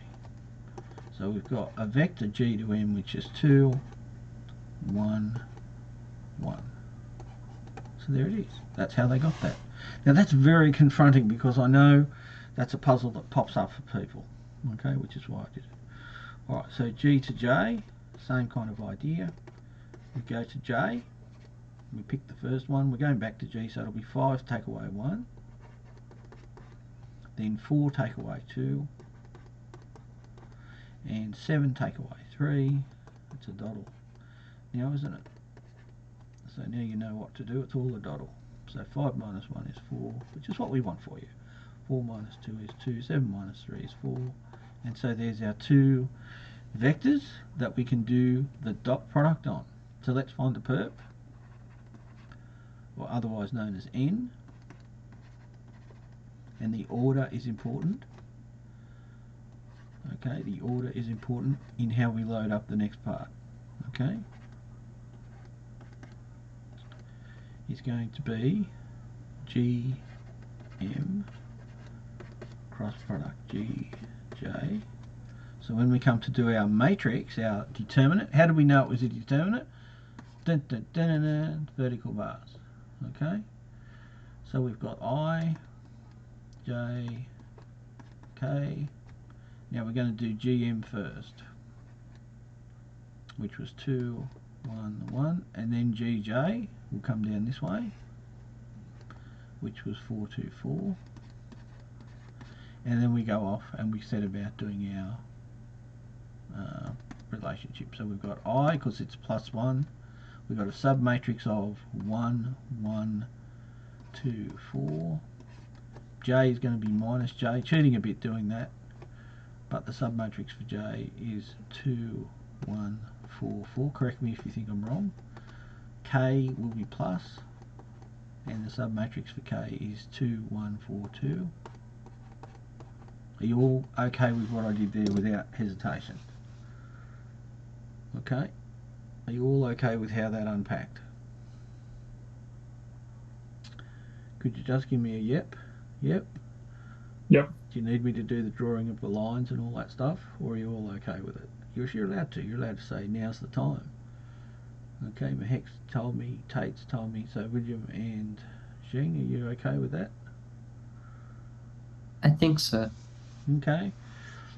So we've got a vector G to M, which is 2, 1, 1. So there it is. That's how they got that. Now that's very confronting because I know that's a puzzle that pops up for people. Okay, which is why I did it. Alright, so G to J, same kind of idea. We go to J, we pick the first one, we're going back to G, so it'll be 5 take away 1. Then 4 take away 2. And 7 take away 3. It's a dottle now, isn't it? So now you know what to do. It's all a dottle. So 5 minus 1 is 4, which is what we want for you. 4 minus 2 is 2, 7 minus 3 is 4. And so there's our 2 vectors that we can do the dot product on. So let's find the perp, or otherwise known as N. And the order is important. Okay, the order is important in how we load up the next part. Okay, is going to be G, M, cross product G, J. So when we come to do our matrix, our determinant, how do we know it was a determinant? Dun, dun, dun, dun, dun, vertical bars. Okay, so we've got I, J, K. Now we're going to do GM first, which was 2, 1, 1, and then GJ will come down this way, which was 4, 2, 4. And then we go off and we set about doing our relationship. So we've got I, because it's plus 1, we've got a submatrix of 1, 1, 2, 4. J is going to be minus J, cheating a bit doing that, but the submatrix for J is 2, 1, 4, 4. Correct me if you think I'm wrong. K will be plus, and the submatrix for K is 2, 1, 4, 2. Are you all okay with what I did there without hesitation? Okay. Are you all okay with how that unpacked? Could you just give me a yep? Yep. Yep. Do you need me to do the drawing of the lines and all that stuff, or are you all okay with it? You're allowed to. You're allowed to say now's the time. Okay, Mahex told me, Tate's told me, so William and Xing, are you okay with that? I think so. Okay.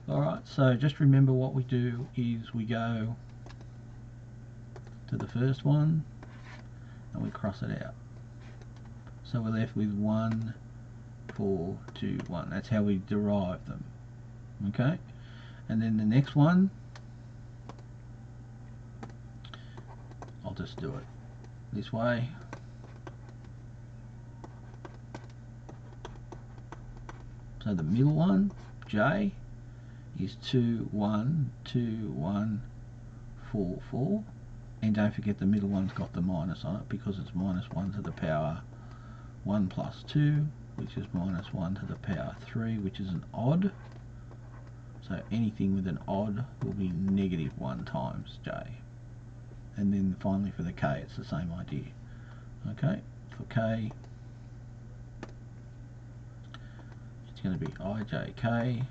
Alright, so just remember what we do is we go to the first one and we cross it out. So we're left with 1, 4, 2, 1. That's how we derive them. Okay? And then the next one, I'll just do it this way. So the middle one, J, is 2, 1, 2, 1, 4, 4. And don't forget the middle one's got the minus on it because it's minus 1 to the power 1 plus 2, which is minus 1 to the power 3, which is an odd. So anything with an odd will be negative 1 times J. And then finally for the K, it's the same idea. Okay, for K, it's going to be IJK.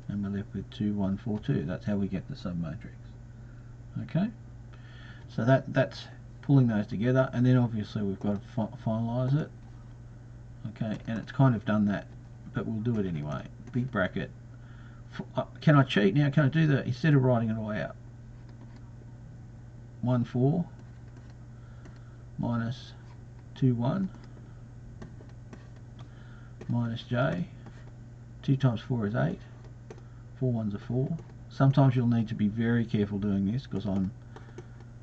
And we're left with 2, 1, 4, 2. That's how we get the submatrix. Okay, so that's pulling those together, and then obviously we've got to finalise it. Okay, and it's kind of done that, but we'll do it anyway. Big bracket. Can I cheat now? Can I do that instead of writing it all out? 1, 4 minus 2, 1 minus J. 2 times 4 is 8. 4 ones are 4. Sometimes you'll need to be very careful doing this because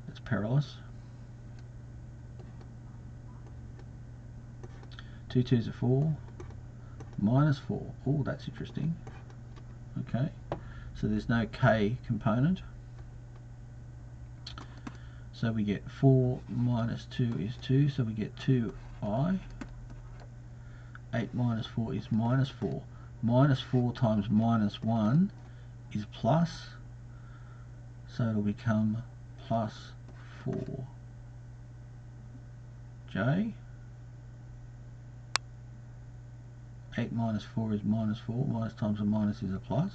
it's perilous. 2 twos are 4 minus 4. Oh, that's interesting. Okay, so there's no K component. So we get 4 minus 2 is 2, so we get 2i. 8 minus 4 is minus 4. Minus 4 times minus 1 is plus, so it'll become plus 4j. 8 minus 4 is minus 4. Minus times a minus is a plus.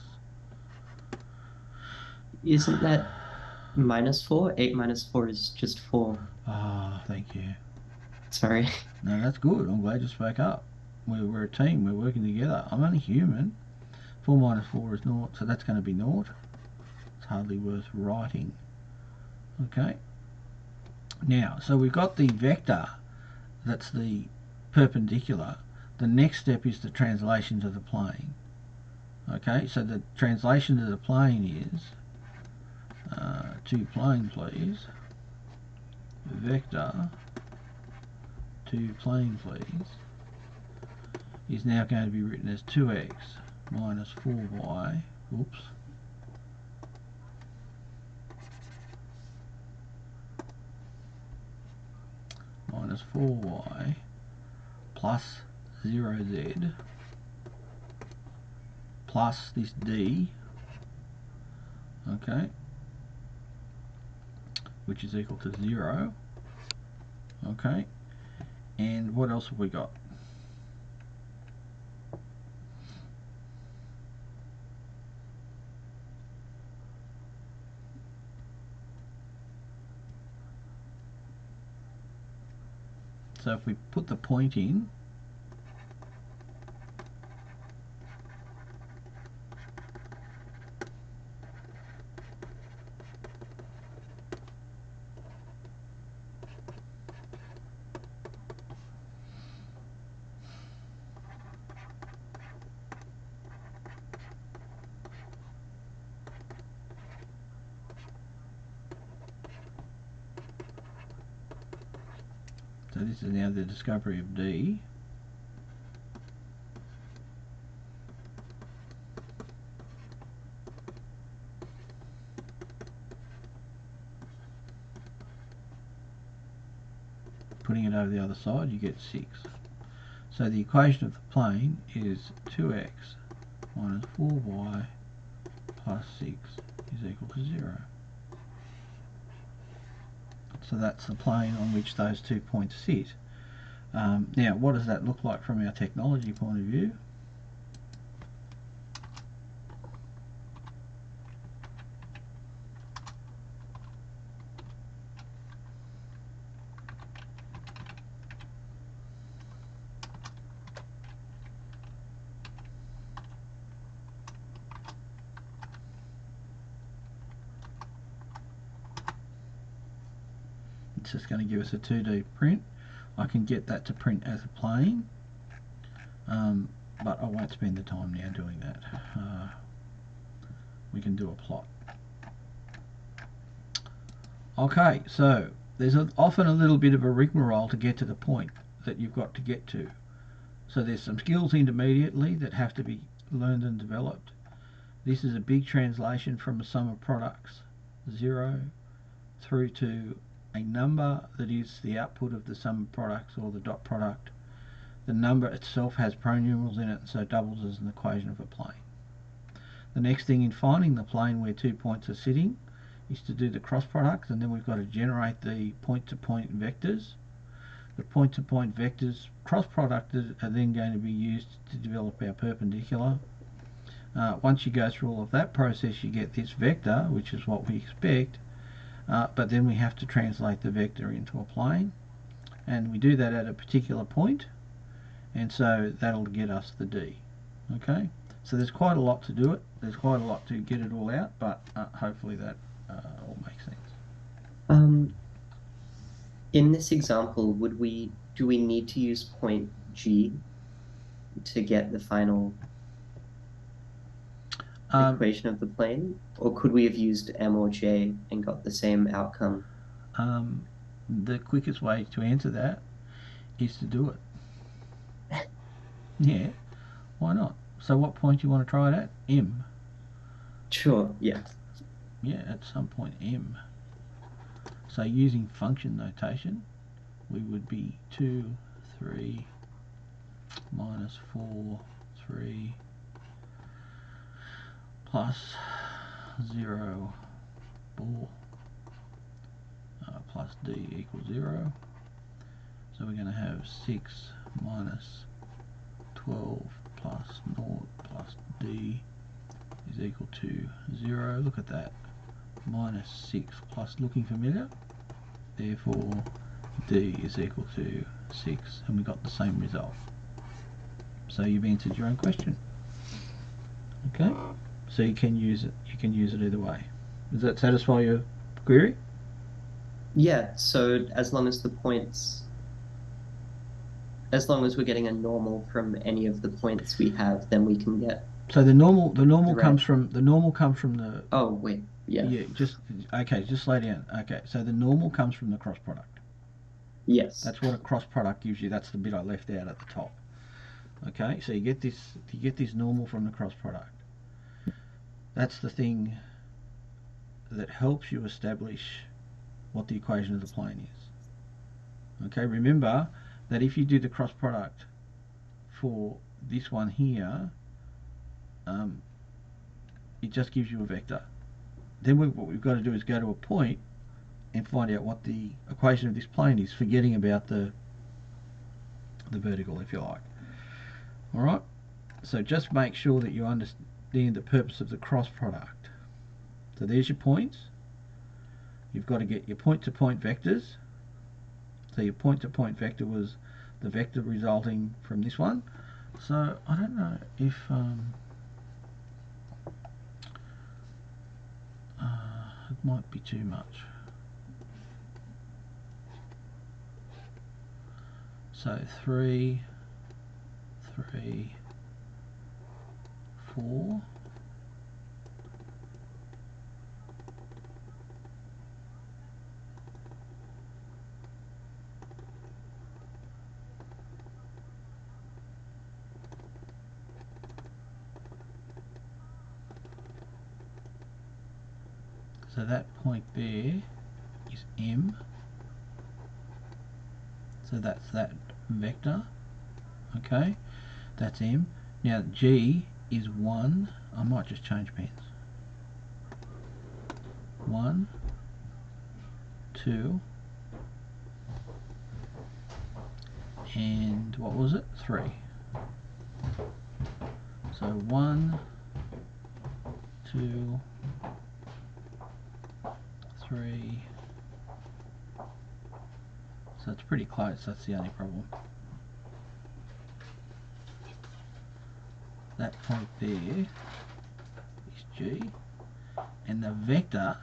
Isn't that minus 4? 8 minus 4 is just 4. Ah, thank you. Sorry. No, that's good. I'm glad you spoke up. We're a team. We're working together. I'm only human. 4 minus 4 is 0, so that's going to be 0. It's hardly worth writing. Okay. Now, so we've got the vector that's the perpendicular. The next step is the translation to the plane. Okay, so the translation to the plane is to plane please, vector to plane please, is now going to be written as 2x minus 4y, oops, minus 4y plus 0z plus this d, okay, which is equal to 0, okay, and what else have we got? So if we put the point in, so this is now the discovery of D. putting it over the other side, you get 6. So the equation of the plane is 2x minus 4y plus 6 is equal to 0. So that's the plane on which those 2 points sit. Now, what does that look like from our technology point of view? It's just going to give us a 2D print. I can get that to print as a plane, but I won't spend the time now doing that. We can do a plot. Okay, so there's often a little bit of a rigmarole to get to the point that you've got to get to. So there's some skills intermediately that have to be learned and developed. This is a big translation from a sum of products, 0 through to a number that is the output of the sum of products or the dot product. The number itself has pronumerals in it, so doubles as an equation of a plane. The next thing in finding the plane where 2 points are sitting is to do the cross products, and then we've got to generate the point-to-point vectors. The point-to-point vectors cross producted are then going to be used to develop our perpendicular. Once you go through all of that process, you get this vector, which is what we expect. But then we have to translate the vector into a plane, and we do that at a particular point, and so that'll get us the D. Okay, so there's quite a lot to do it. There's quite a lot to get it all out, but hopefully that all makes sense. In this example, do we need to use point G to get the final equation of the plane, or could we have used M or J and got the same outcome? The quickest way to answer that is to do it. Yeah, why not? So what point do you want to try it at? M. Sure, yeah. Yeah, at some point M. So using function notation, we would be 2, 3, minus 4, 3, plus 0, 4, plus D equals 0. So we're going to have 6 minus 12 plus 0 plus D is equal to 0. Look at that. Minus 6 plus, looking familiar? Therefore, D is equal to 6, and we got the same result. So you've answered your own question. Okay? So you can use it. You can use it either way. Does that satisfy your query? Yeah, so as long as we're getting a normal from any of the points we have, then we can get. So the normal Right. comes from the. Oh wait, yeah. Yeah, just slow down. Okay, so the normal comes from the cross product. Yes. That's what a cross product gives you. That's the bit I left out at the top. Okay, so you get this normal from the cross product. That's the thing that helps you establish what the equation of the plane is. Okay, remember that if you do the cross product for this one here, it just gives you a vector. Then what we've got to do is go to a point and find out what the equation of this plane is, forgetting about the vertical, if you like. Alright, so just make sure that you understand the purpose of the cross product. So there's your points. You've got to get your point-to-point vectors. So your point-to-point vector was the vector resulting from this one. So I don't know if it might be too much. So 3, 3, 4. So that point there is M. So that's that vector. Okay, that's M. Now G is 1. I might just change pens. 1, 2, and what was it? 3. So 1, 2, 3. So it's pretty close, that's the only problem. That point there is G, and the vector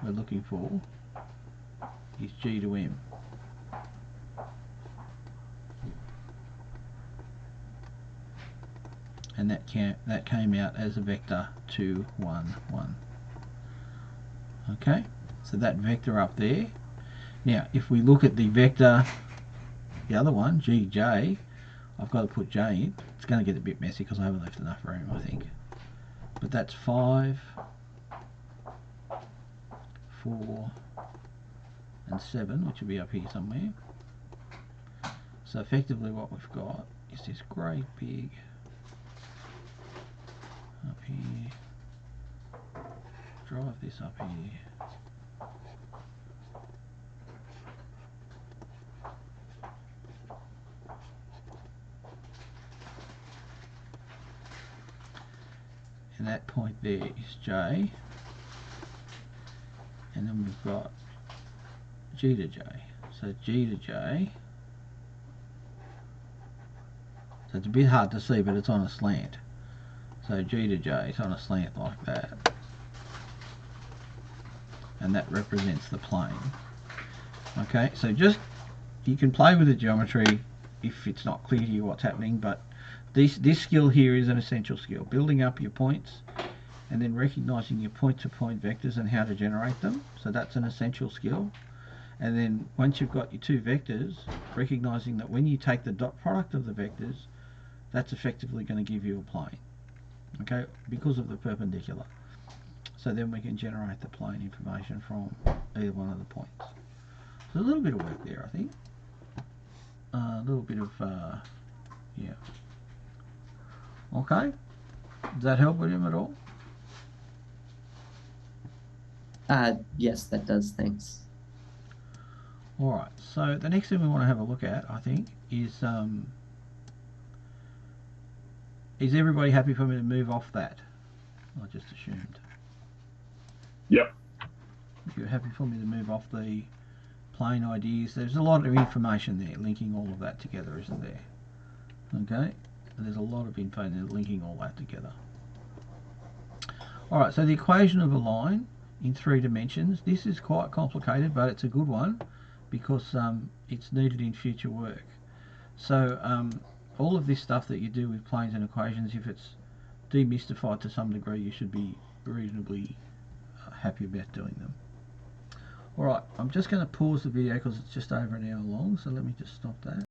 we're looking for is G to M. And that came out as a vector 2, 1, 1. Okay, so that vector up there. Now, if we look at the vector, the other one, GJ, I've got to put J in. It's going to get a bit messy because I haven't left enough room, I think. But that's 5, 4, and 7, which will be up here somewhere. So effectively what we've got is this great big up here, drive this up here, and that point there is J, and then we've got G to J. So G to J, so it's a bit hard to see, but it's on a slant. So G to J is on a slant like that, and that represents the plane. Okay, so just, you can play with the geometry if it's not clear to you what's happening, but this skill here is an essential skill, building up your points and then recognizing your point-to-point vectors and how to generate them. So that's an essential skill. And then once you've got your two vectors, recognizing that when you take the dot product of the vectors, that's effectively going to give you a plane, okay, because of the perpendicular. So then we can generate the plane information from either one of the points. So a little bit of work there, I think. A little bit of, yeah. Okay, does that help William at all? Yes, that does, thanks. Alright, so the next thing we want to have a look at, I think, is everybody happy for me to move off that? I just assumed. Yep. If you're happy for me to move off the plane ideas, there's a lot of information there linking all of that together, isn't there? Okay, and there's a lot of info there linking all that together. Alright, so the equation of a line in 3 dimensions, this is quite complicated, but it's a good one because it's needed in future work. So all of this stuff that you do with planes and equations, if it's demystified to some degree, you should be reasonably happy about doing them. Alright, I'm just going to pause the video because it's just over an hour long, so let me just stop that.